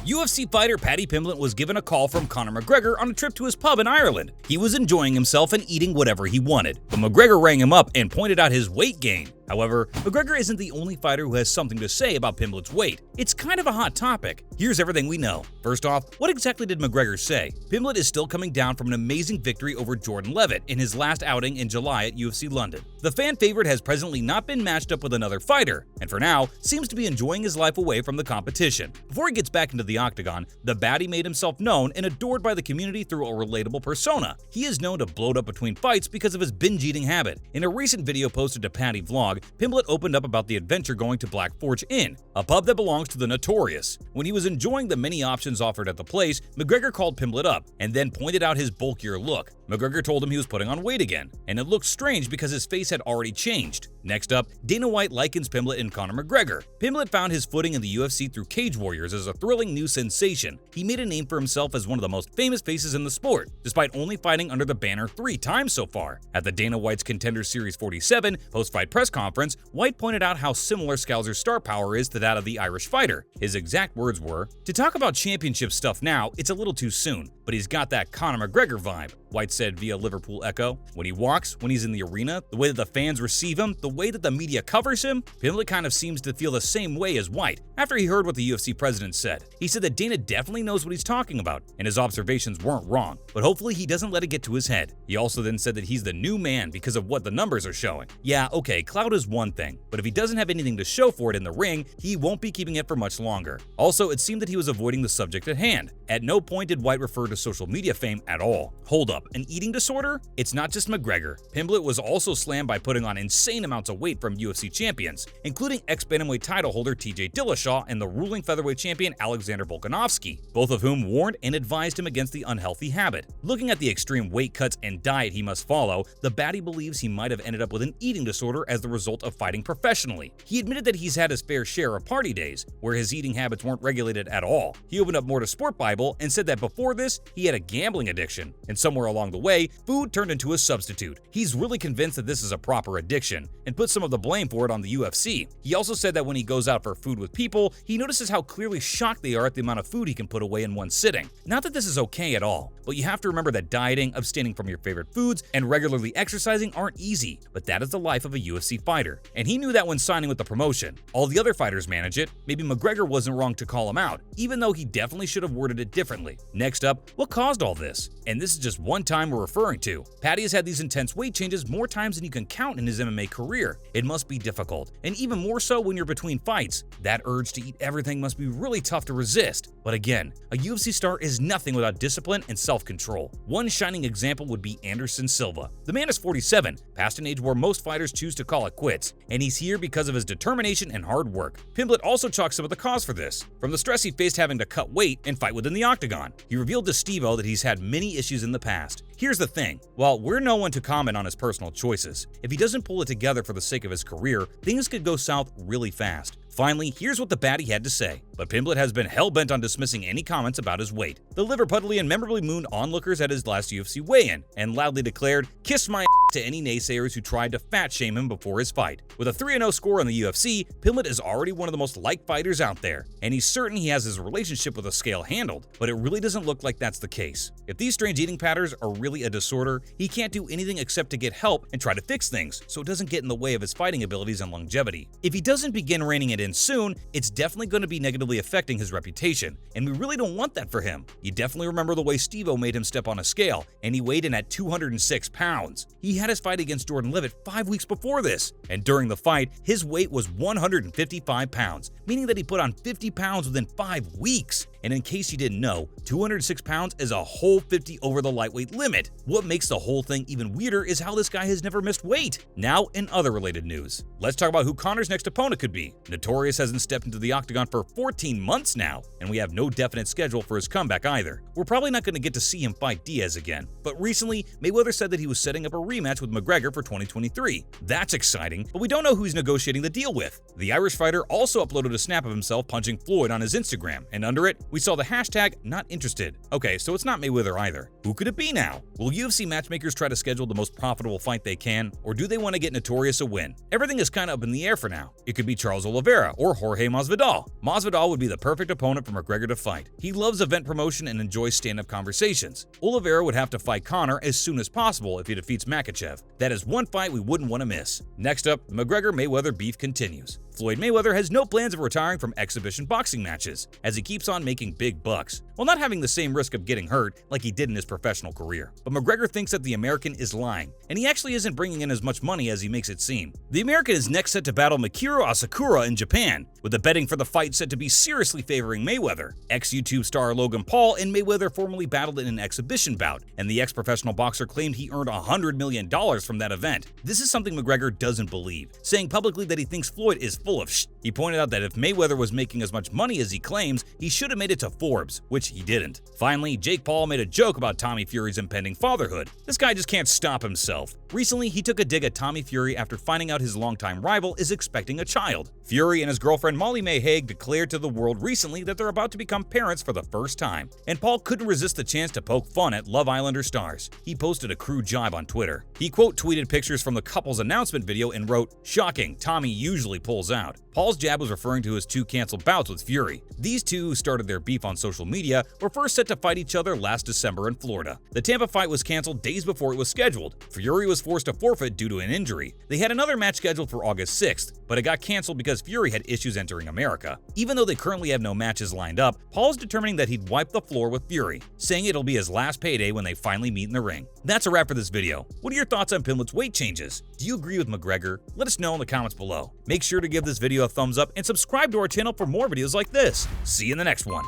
UFC fighter Paddy Pimblett was given a call from Conor McGregor on a trip to his pub in Ireland. He was enjoying himself and eating whatever he wanted, but McGregor rang him up and pointed out his weight gain. However, McGregor isn't the only fighter who has something to say about Pimblett's weight. It's kind of a hot topic. Here's everything we know. First off, what exactly did McGregor say? Pimblett is still coming down from an amazing victory over Jordan Levitt in his last outing in July at UFC London. The fan favorite has presently not been matched up with another fighter, and for now, seems to be enjoying his life away from the competition. Before he gets back into the octagon, the baddie made himself known and adored by the community through a relatable persona. He is known to bloat up between fights because of his binge eating habit. In a recent video posted to Paddy Vlog, Pimblett opened up about the adventure going to Black Forge Inn, a pub that belongs to the Notorious. When he was enjoying the many options offered at the place, McGregor called Pimblett up and then pointed out his bulkier look. McGregor told him he was putting on weight again, and it looked strange because his face had already changed. Next up, Dana White likens Pimblett and Conor McGregor. Pimblett found his footing in the UFC through Cage Warriors as a thrilling new sensation. He made a name for himself as one of the most famous faces in the sport, despite only fighting under the banner 3 times so far. At the Dana White's Contender Series 47 post-fight press conference, White pointed out how similar Scalzer's star power is to that of the Irish fighter. His exact words were, "To talk about championship stuff now, it's a little too soon, but he's got that Conor McGregor vibe," White said via Liverpool Echo. When he walks, when he's in the arena, the way that the fans receive him, the way that the media covers him, Pimblett kind of seems to feel the same way as White. After he heard what the UFC president said, he said that Dana definitely knows what he's talking about, and his observations weren't wrong, but hopefully he doesn't let it get to his head. He also then said that he's the new man because of what the numbers are showing. Yeah, okay, clout is one thing, but if he doesn't have anything to show for it in the ring, he won't be keeping it for much longer. Also, it seemed that he was avoiding the subject at hand. At no point did White refer to social media fame at all. Hold up, an eating disorder? It's not just McGregor. Pimblett was also slammed by putting on insane amounts of weight from UFC champions, including ex-bantamweight title holder TJ Dillashaw and the ruling featherweight champion Alexander Volkanovski, both of whom warned and advised him against the unhealthy habit. Looking at the extreme weight cuts and diet he must follow, the baddie believes he might have ended up with an eating disorder as the result of fighting professionally. He admitted that he's had his fair share of party days, where his eating habits weren't regulated at all. He opened up more to Sport Bible and said that before this, he had a gambling addiction, and somewhere along the way, food turned into a substitute. He's really convinced that this is a proper addiction, and put some of the blame for it on the UFC. He also said that when he goes out for food with people, he notices how clearly shocked they are at the amount of food he can put away in one sitting. Not that this is okay at all, but you have to remember that dieting, abstaining from your favorite foods, and regularly exercising aren't easy, but that is the life of a UFC fighter, and he knew that when signing with the promotion. All the other fighters manage it. Maybe McGregor wasn't wrong to call him out, even though he definitely should have worded it differently. Next up, what caused all this? And this is just one time we're referring to. Paddy has had these intense weight changes more times than you can count in his MMA career. It must be difficult, and even more so when you're between fights. That urge to eat everything must be really tough to resist. But again, a UFC star is nothing without discipline and self-control. One shining example would be Anderson Silva. The man is 47, past an age where most fighters choose to call it quits, and he's here because of his determination and hard work. Pimblett also chalks some of the cause for this, from the stress he faced having to cut weight and fight within the octagon. He revealed to Steve-O that he's had many issues in the past. Here's the thing, while we're no one to comment on his personal choices, if he doesn't pull it together for the sake of his career, things could go south really fast. Finally, here's what the baddie had to say, but Pimblett has been hell-bent on dismissing any comments about his weight. The Liverpudlian memorably mooned onlookers at his last UFC weigh-in and loudly declared, "Kiss my to any naysayers who tried to fat-shame him before his fight." With a 3-0 score in the UFC, Pimblett is already one of the most liked fighters out there, and he's certain he has his relationship with the scale handled, but it really doesn't look like that's the case. If these strange eating patterns are really a disorder, he can't do anything except to get help and try to fix things so it doesn't get in the way of his fighting abilities and longevity. If he doesn't begin reining it in soon, it's definitely going to be negatively affecting his reputation, and we really don't want that for him. You definitely remember the way Steve-O made him step on a scale, and he weighed in at 206 pounds. He had his fight against Jordan Levitt 5 weeks before this, and during the fight, his weight was 155 pounds, meaning that he put on 50 pounds within 5 weeks. And in case you didn't know, 206 pounds is a whole 50 over the lightweight limit. What makes the whole thing even weirder is how this guy has never missed weight. Now, in other related news, let's talk about who Conor's next opponent could be. Notorious hasn't stepped into the octagon for 14 months now, and we have no definite schedule for his comeback either. We're probably not going to get to see him fight Diaz again, but recently, Mayweather said that he was setting up a rematch match with McGregor for 2023. That's exciting, but we don't know who he's negotiating the deal with. The Irish fighter also uploaded a snap of himself punching Floyd on his Instagram, and under it, we saw the hashtag not interested. Okay, so it's not Mayweather either. Who could it be now? Will UFC matchmakers try to schedule the most profitable fight they can, or do they want to get Notorious a win? Everything is kind of up in the air for now. It could be Charles Oliveira or Jorge Masvidal. Masvidal would be the perfect opponent for McGregor to fight. He loves event promotion and enjoys stand-up conversations. Oliveira would have to fight Conor as soon as possible if he defeats Makhachev. That is one fight we wouldn't want to miss. Next up, the McGregor-Mayweather beef continues. Floyd Mayweather has no plans of retiring from exhibition boxing matches, as he keeps on making big bucks, while not having the same risk of getting hurt like he did in his professional career. But McGregor thinks that the American is lying, and he actually isn't bringing in as much money as he makes it seem. The American is next set to battle Mikiro Asakura in Japan, with the betting for the fight set to be seriously favoring Mayweather. Ex-YouTube star Logan Paul and Mayweather formerly battled in an exhibition bout, and the ex-professional boxer claimed he earned $100 million from that event. This is something McGregor doesn't believe, saying publicly that he thinks Floyd is full of shit. He pointed out that if Mayweather was making as much money as he claims, he should have made it to Forbes, which he didn't. Finally, Jake Paul made a joke about Tommy Fury's impending fatherhood. This guy just can't stop himself. Recently, he took a dig at Tommy Fury after finding out his longtime rival is expecting a child. Fury and his girlfriend Molly May Hague declared to the world recently that they're about to become parents for the first time, and Paul couldn't resist the chance to poke fun at Love Islander stars. He posted a crude jibe on Twitter. He quote-tweeted pictures from the couple's announcement video and wrote, "Shocking, Tommy usually pulls out." Paul's jab was referring to his two canceled bouts with Fury. These two, who started their beef on social media, were first set to fight each other last December in Florida. The Tampa fight was canceled days before it was scheduled. Fury was forced to forfeit due to an injury. They had another match scheduled for August 6th, but it got canceled because Fury had issues entering America. Even though they currently have no matches lined up, Paul's determining that he'd wipe the floor with Fury, saying it'll be his last payday when they finally meet in the ring. That's a wrap for this video. What are your thoughts on Pimblett's weight changes? Do you agree with McGregor? Let us know in the comments below. Make sure to give this video a thumbs up and subscribe to our channel for more videos like this. See you in the next one.